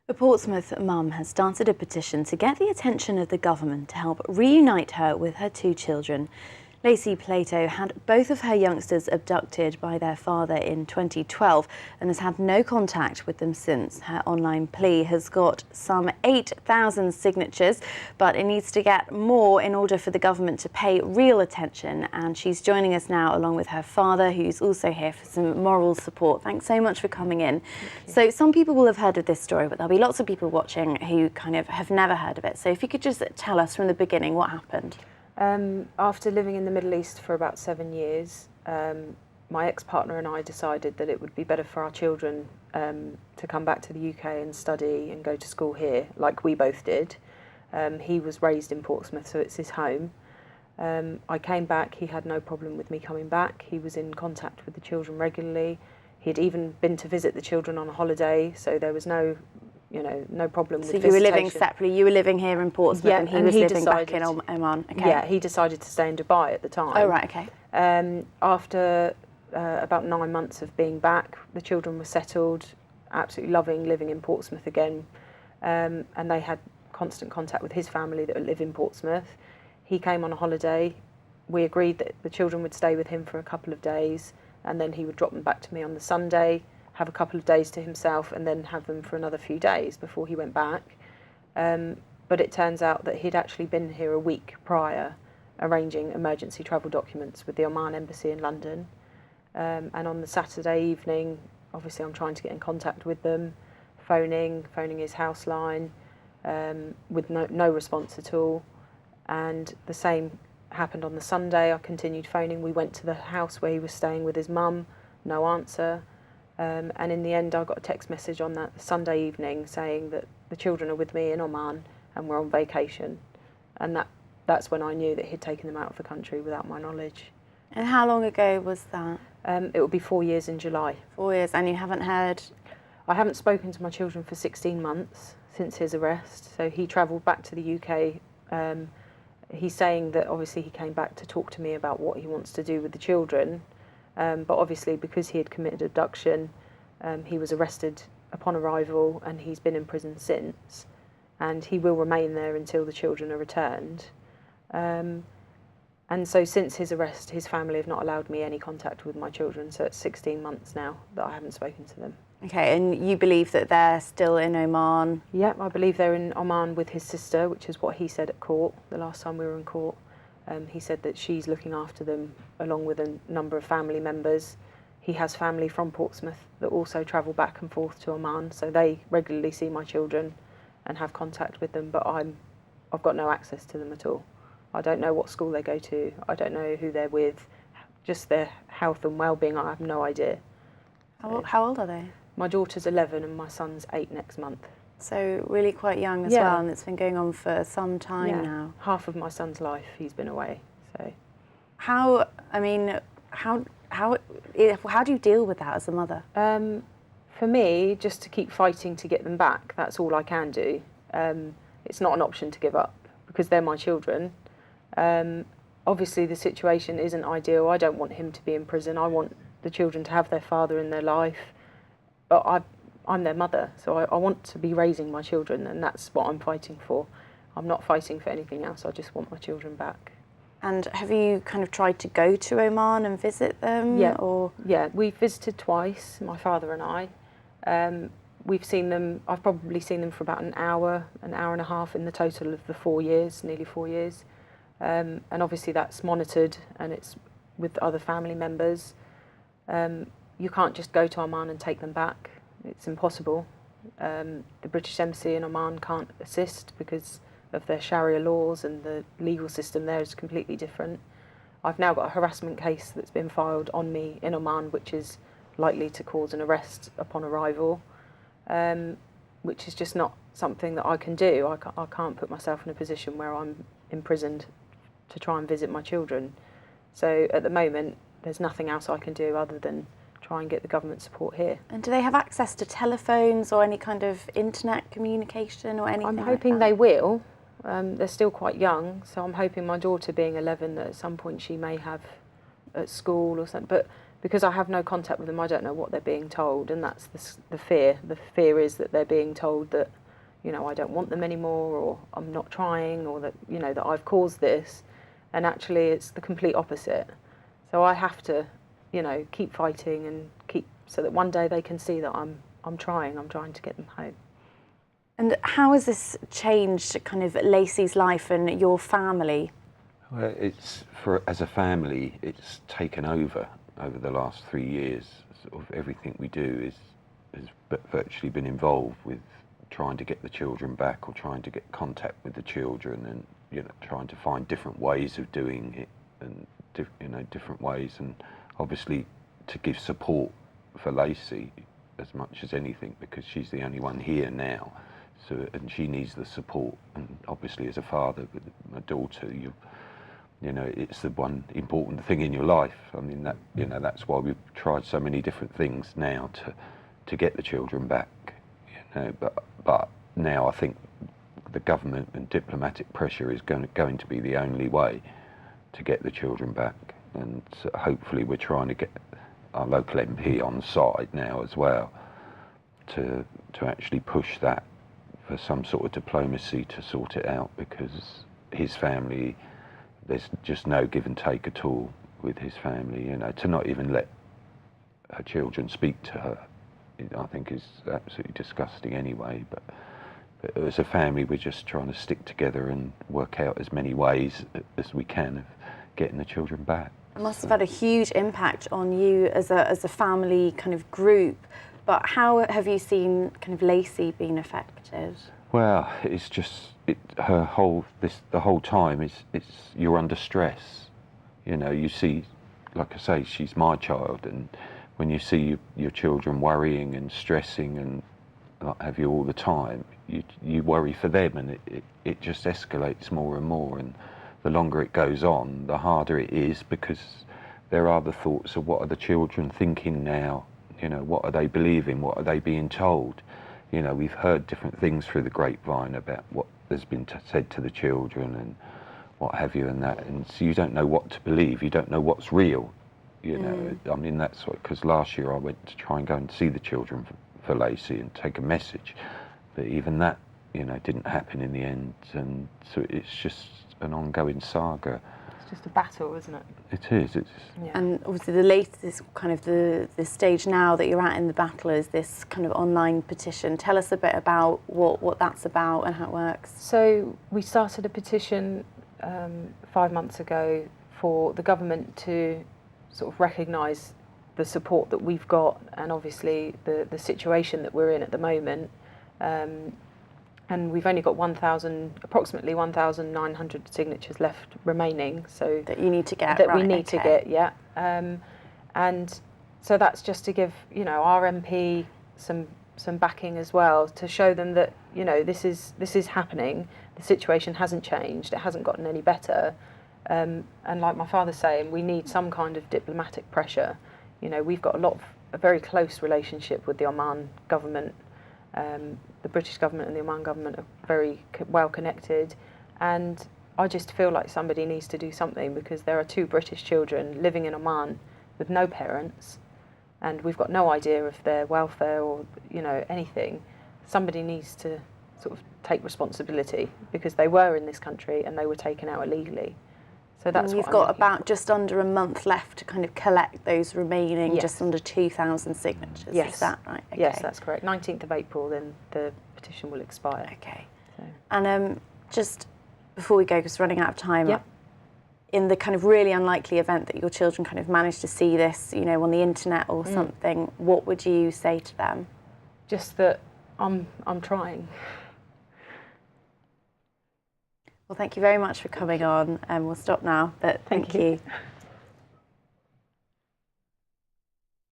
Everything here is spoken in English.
A Portsmouth mum has started a petition to get the attention of the government to help reunite her with her two children. Lacey Plato had both of her youngsters abducted by their father in 2012 and has had no contact with them since. Her online plea has got some 8,000 signatures, but it needs to get more in order for the government to pay real attention. And she's joining us now along with her father, who's also here for some moral support. Thanks so much for coming in. So some people will have heard of this story, but there'll be lots of people watching who kind of have never heard of it. So if you could just tell us from the beginning what happened. After living in the Middle East for about 7 years, my ex-partner and I decided that it would be better for our children to come back to the UK and study and go to school here, like we both did. He was raised in Portsmouth, so it's his home. I came back, he had no problem with me coming back. He was in contact with the children regularly. He'd even been to visit the children on a holiday, so there was no problem with visitation. So you were living separately, you were living here in Portsmouth, yeah, and he was living back in Oman? Okay. Yeah, he decided to stay in Dubai at the time. Oh, right, okay. After about 9 months of being back, the children were settled, absolutely loving living in Portsmouth again, and they had constant contact with his family that live in Portsmouth. He came on a holiday. We agreed that the children would stay with him for a couple of days, and then he would drop them back to me on the Sunday, have a couple of days to himself, and then have them for another few days before he went back. But it turns out that he'd actually been here a week prior, arranging emergency travel documents with the Oman embassy in London. And on the Saturday evening, obviously I'm trying to get in contact with them, phoning his house line, with no response at all. And the same happened on the Sunday. I continued phoning. We went to the house where he was staying with his mum, no answer. And in the end, I got a text message on that Sunday evening saying that the children are with me in Oman and we're on vacation. And that's when I knew that he'd taken them out of the country without my knowledge. And how long ago was that? It will be 4 years in July. 4 years, and you haven't heard? I haven't spoken to my children for 16 months since his arrest. So he travelled back to the UK. He's saying that obviously he came back to talk to me about what he wants to do with the children. But obviously, because he had committed abduction, he was arrested upon arrival and he's been in prison since. And he will remain there until the children are returned. And so since his arrest, his family have not allowed me any contact with my children. So it's 16 months now that I haven't spoken to them. Okay, and you believe that they're still in Oman? Yeah, I believe they're in Oman with his sister, which is what he said at court the last time we were in court. He said that she's looking after them along with a number of family members. He has family from Portsmouth that also travel back and forth to Oman, so they regularly see my children and have contact with them, but I've got no access to them at all. I don't know what school they go to, I don't know who they're with, just their health and well-being, I have no idea. How old are they? My daughter's 11 and my son's 8 next month. So really quite young as well, and it's been going on for some time now. Half of my son's life he's been away. So, how do you deal with that as a mother? For me, just to keep fighting to get them back. That's all I can do. It's not an option to give up because they're my children. Obviously, the situation isn't ideal. I don't want him to be in prison. I want the children to have their father in their life, but I'm their mother, so I want to be raising my children, and that's what I'm fighting for. I'm not fighting for anything else, I just want my children back. And have you kind of tried to go to Oman and visit them? Yeah, or? Yeah, we've visited twice, my father and I. We've seen them, I've probably seen them for about an hour and a half in the total of the 4 years, nearly 4 years. And obviously that's monitored and it's with other family members. You can't just go to Oman and take them back. It's impossible. The British Embassy in Oman can't assist because of their Sharia laws, and the legal system there is completely different. I've now got a harassment case that's been filed on me in Oman, which is likely to cause an arrest upon arrival, which is just not something that I can do. I can't put myself in a position where I'm imprisoned to try and visit my children. So at the moment, there's nothing else I can do other than try and get the government support here. And do they have access to telephones or any kind of internet communication or anything? I'm hoping they will. They're still quite young, so I'm hoping my daughter being 11 that at some point she may have at school or something. But because I have no contact with them, I don't know what they're being told, and that's the fear. The fear is that they're being told that, you know, I don't want them anymore, or I'm not trying, or that, you know, that I've caused this, and actually it's the complete opposite. So I have to, you know, keep fighting and keep, so that one day they can see that I'm trying to get them home. And how has this changed kind of Lacey's life and your family? Well, as a family, it's taken over the last 3 years. Sort of everything we do has virtually been involved with trying to get the children back, or trying to get contact with the children, and, you know, trying to find different ways of doing it, and you know, different ways, and obviously to give support for Lacey as much as anything, because she's the only one here now. So, and she needs the support, and obviously as a father with a daughter, you know, it's the one important thing in your life. I mean, that, you know, that's why we've tried so many different things now to get the children back. You know, but now I think the government and diplomatic pressure is going to be the only way to get the children back, and so hopefully we're trying to get our local MP on side now as well to actually push that for some sort of diplomacy to sort it out, because his family, there's just no give and take at all with his family. You know, to not even let her children speak to her, I think is absolutely disgusting anyway. But as a family, we're just trying to stick together and work out as many ways as we can of getting the children back. It must have had a huge impact on you as a family kind of group. But how have you seen kind of Lacey being affected? Well, it's just the whole time you're under stress. You know, you see, like I say, she's my child, and when you see your children worrying and stressing and what have you all the time, you worry for them, and it just escalates more and more. And the longer it goes on, the harder it is, because there are the thoughts of what are the children thinking now. You know, what are they believing? What are they being told? You know, we've heard different things through the grapevine about what has been said to the children and what have you, and that. And so you don't know what to believe. You don't know what's real. You know, I mean, that's what, because last year I went to try and go and see the children for Lacey and take a message. But even that, you know, didn't happen in the end. And so it's just an ongoing saga. It's just a battle, isn't it? It is. Yeah. And obviously the latest kind of the stage now that you're at in the battle is this kind of online petition. Tell us a bit about what that's about and how it works. So we started a petition 5 months ago for the government to sort of recognise the support that we've got, and obviously the situation that we're in at the moment. And we've only got approximately 1,900 signatures left remaining. So that you need to get. That we need to get, yeah. And so that's just to give, you know, our MP some backing as well, to show them that, you know, this is happening. The situation hasn't changed. It hasn't gotten any better. And like my father's saying, we need some kind of diplomatic pressure. You know, we've got a very close relationship with the Oman government. The British government and the Oman government are very well connected, and I just feel like somebody needs to do something, because there are 2 British children living in Oman with no parents, and we've got no idea of their welfare or, you know, anything. Somebody needs to sort of take responsibility, because they were in this country and they were taken out illegally. So that's You've got about just under a month left to kind of collect those remaining just under 2,000 signatures. Yes. Is that right? Okay. Yes, that's correct. 19th of April, then the petition will expire. Okay. So. And just before we go, because we're running out of time, in the kind of really unlikely event that your children kind of manage to see this, you know, on the internet or something, what would you say to them? Just that I'm trying. Well, thank you very much for coming on, and we'll stop now, but thank you.